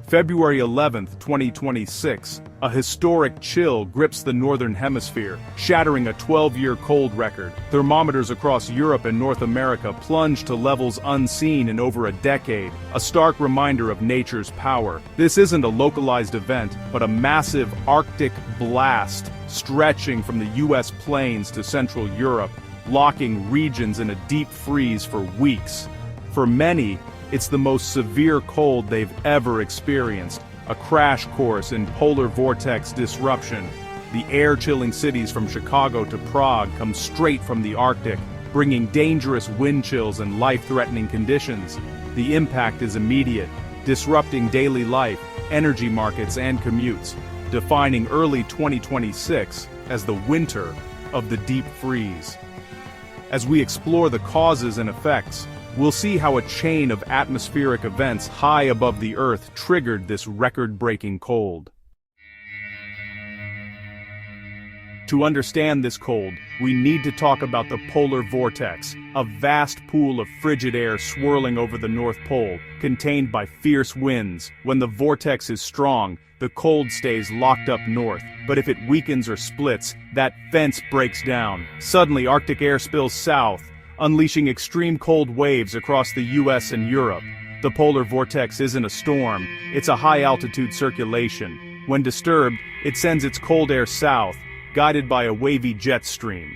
February 11, 2026, a historic chill grips the northern hemisphere, shattering a 12-year cold record. Thermometers across Europe and North America plunge to levels unseen in over a decade, a stark reminder of nature's power. This isn't a localized event, but a massive Arctic blast stretching from the US plains to Central Europe, locking regions in a deep freeze for weeks. For many, it's the most severe cold they've ever experienced, a crash course in polar vortex disruption. The air-chilling cities from Chicago to Prague come straight from the Arctic, bringing dangerous wind chills and life-threatening conditions. The impact is immediate, disrupting daily life, energy markets and commutes, defining early 2026 as the winter of the deep freeze. As we explore the causes and effects, we'll see how a chain of atmospheric events high above the Earth triggered this record-breaking cold. To understand this cold, we need to talk about the polar vortex, a vast pool of frigid air swirling over the North Pole, contained by fierce winds. When the vortex is strong, the cold stays locked up north, but if it weakens or splits, that fence breaks down. Suddenly, Arctic air spills south, unleashing extreme cold waves across the US and Europe. The polar vortex isn't a storm, it's a high-altitude circulation. When disturbed, it sends its cold air south, guided by a wavy jet stream.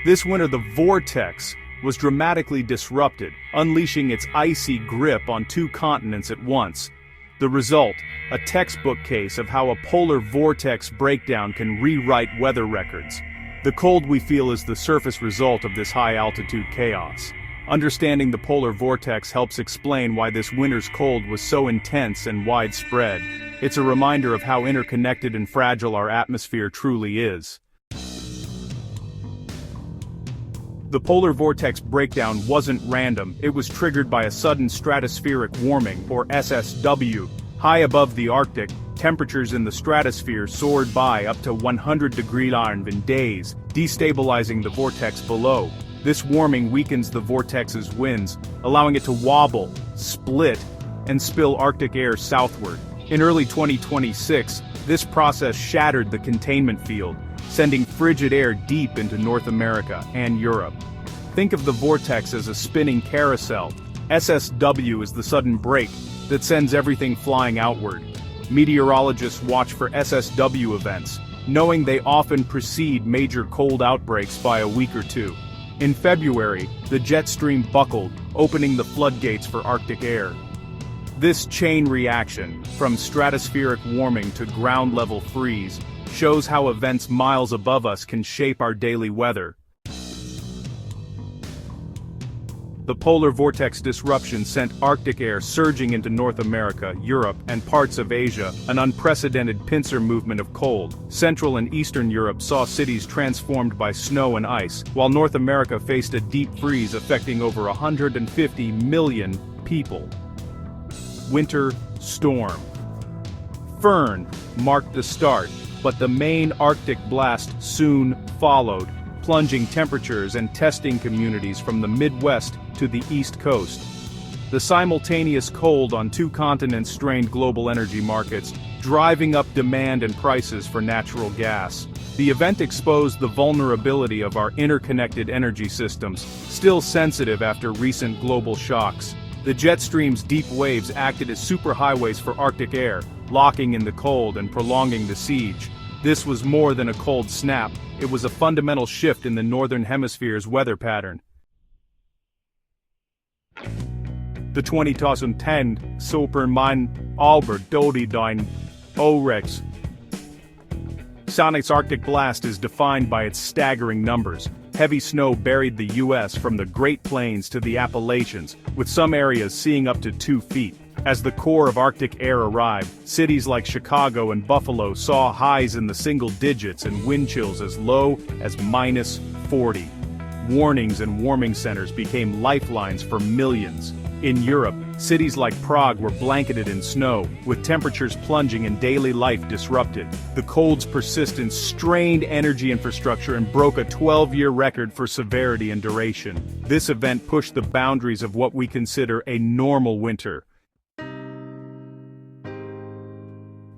This winter the vortex was dramatically disrupted, unleashing its icy grip on two continents at once. The result, a textbook case of how a polar vortex breakdown can rewrite weather records. The cold we feel is the surface result of this high-altitude chaos. Understanding the polar vortex helps explain why this winter's cold was so intense and widespread. It's a reminder of how interconnected and fragile our atmosphere truly is. The polar vortex breakdown wasn't random, it was triggered by a sudden stratospheric warming, or SSW. High above the Arctic, temperatures in the stratosphere soared by up to 100 degrees Fahrenheit in days, destabilizing the vortex below. This warming weakens the vortex's winds, allowing it to wobble, split, and spill Arctic air southward. In early 2026, this process shattered the containment field, sending frigid air deep into North America and Europe. Think of the vortex as a spinning carousel. SSW is the sudden break that sends everything flying outward. Meteorologists watch for SSW events, knowing they often precede major cold outbreaks by a week or two. In February, the jet stream buckled, opening the floodgates for Arctic air. This chain reaction, from stratospheric warming to ground-level freeze, shows how events miles above us can shape our daily weather. The polar vortex disruption sent Arctic air surging into North America, Europe, and parts of Asia, an unprecedented pincer movement of cold. Central and Eastern Europe saw cities transformed by snow and ice, while North America faced a deep freeze affecting over 150 million people. Winter storm. Fern marked the start, but the main Arctic blast soon followed, plunging temperatures and testing communities from the Midwest to the East Coast. The simultaneous cold on two continents strained global energy markets, driving up demand and prices for natural gas. The event exposed the vulnerability of our interconnected energy systems, still sensitive after recent global shocks. The jet stream's deep waves acted as superhighways for Arctic air, locking in the cold and prolonging the siege. This was more than a cold snap, it was a fundamental shift in the Northern Hemisphere's weather pattern. The 2010 Superman Albert Dodidine Orex. Sonic's Arctic blast is defined by its staggering numbers. Heavy snow buried the U.S. from the Great Plains to the Appalachians, with some areas seeing up to 2 feet. As the core of Arctic air arrived, cities like Chicago and Buffalo saw highs in the single digits and wind chills as low as -40. Warnings and warming centers became lifelines for millions. In Europe, cities like Prague were blanketed in snow, with temperatures plunging and daily life disrupted. The cold's persistence strained energy infrastructure and broke a 12-year record for severity and duration. This event pushed the boundaries of what we consider a normal winter.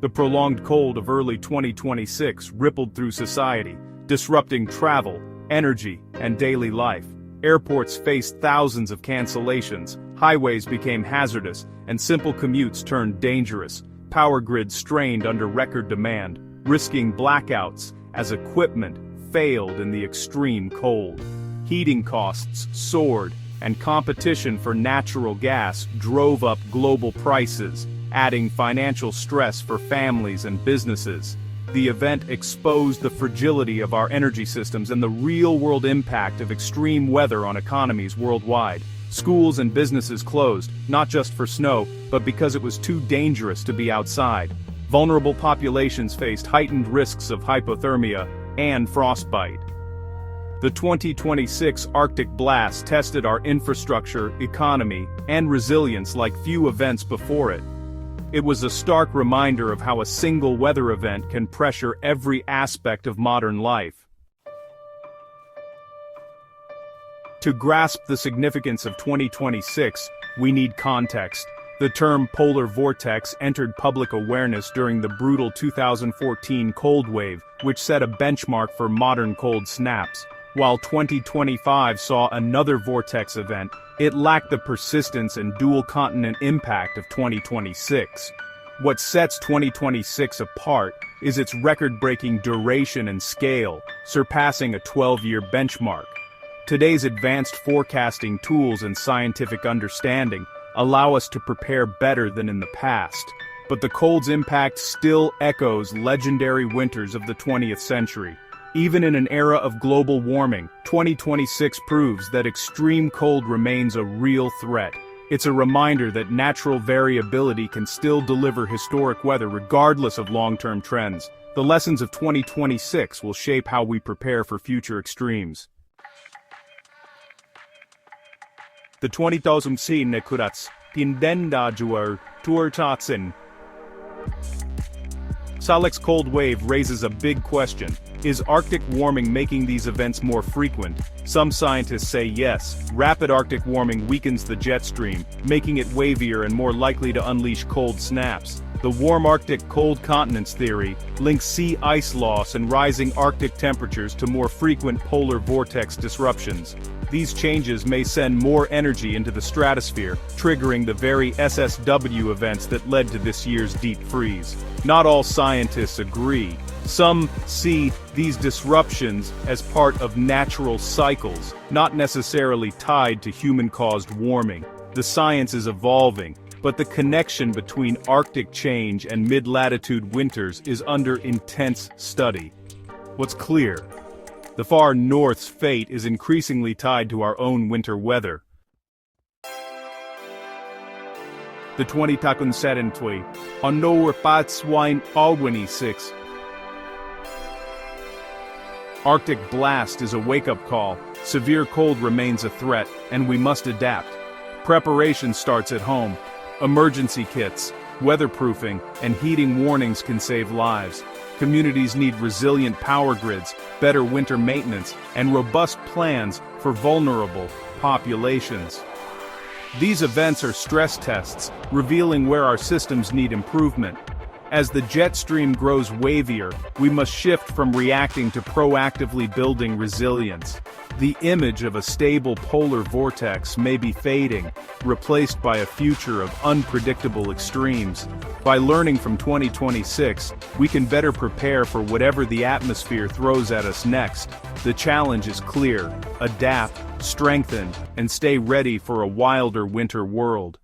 The prolonged cold of early 2026 rippled through society, disrupting travel, energy, and daily life. Airports faced thousands of cancellations, highways became hazardous, and simple commutes turned dangerous. Power grids strained under record demand, risking blackouts as equipment failed in the extreme cold. Heating costs soared, and competition for natural gas drove up global prices, adding financial stress for families and businesses. The event exposed the fragility of our energy systems and the real-world impact of extreme weather on economies worldwide. Schools and businesses closed, not just for snow, but because it was too dangerous to be outside. Vulnerable populations faced heightened risks of hypothermia and frostbite. The 2026 Arctic blast tested our infrastructure, economy, and resilience like few events before it. It was a stark reminder of how a single weather event can pressure every aspect of modern life. To grasp the significance of 2026, we need context. The term polar vortex entered public awareness during the brutal 2014 cold wave, which set a benchmark for modern cold snaps. While 2025 saw another vortex event, it lacked the persistence and dual-continent impact of 2026. What sets 2026 apart is its record-breaking duration and scale, surpassing a 12-year benchmark. Today's advanced forecasting tools and scientific understanding allow us to prepare better than in the past. But the cold's impact still echoes legendary winters of the 20th century. Even in an era of global warming, 2026 proves that extreme cold remains a real threat. It's a reminder that natural variability can still deliver historic weather regardless of long-term trends. The lessons of 2026 will shape how we prepare for future extremes. The 20,000 nekurats, tindendajuar, tuertatsin. Salek's cold wave raises a big question. Is Arctic warming making these events more frequent? Some scientists say yes. Rapid Arctic warming weakens the jet stream, making it wavier and more likely to unleash cold snaps. The warm Arctic cold continents theory links sea ice loss and rising Arctic temperatures to more frequent polar vortex disruptions. These changes may send more energy into the stratosphere, triggering the very SSW events that led to this year's deep freeze. Not all scientists agree. Some see these disruptions as part of natural cycles, not necessarily tied to human-caused warming. The science is evolving, but the connection between Arctic change and mid-latitude winters is under intense study. What's clear? The far north's fate is increasingly tied to our own winter weather. The 20,000 on nowhere patswine Albany 6. Arctic blast is a wake-up call. Severe cold remains a threat, and we must adapt. Preparation starts at home. Emergency kits, weatherproofing, and heating warnings can save lives. Communities need resilient power grids, better winter maintenance, and robust plans for vulnerable populations. These events are stress tests, revealing where our systems need improvement. As the jet stream grows wavier, we must shift from reacting to proactively building resilience. The image of a stable polar vortex may be fading, replaced by a future of unpredictable extremes. By learning from 2026, we can better prepare for whatever the atmosphere throws at us next. The challenge is clear: adapt, strengthen, and stay ready for a wilder winter world.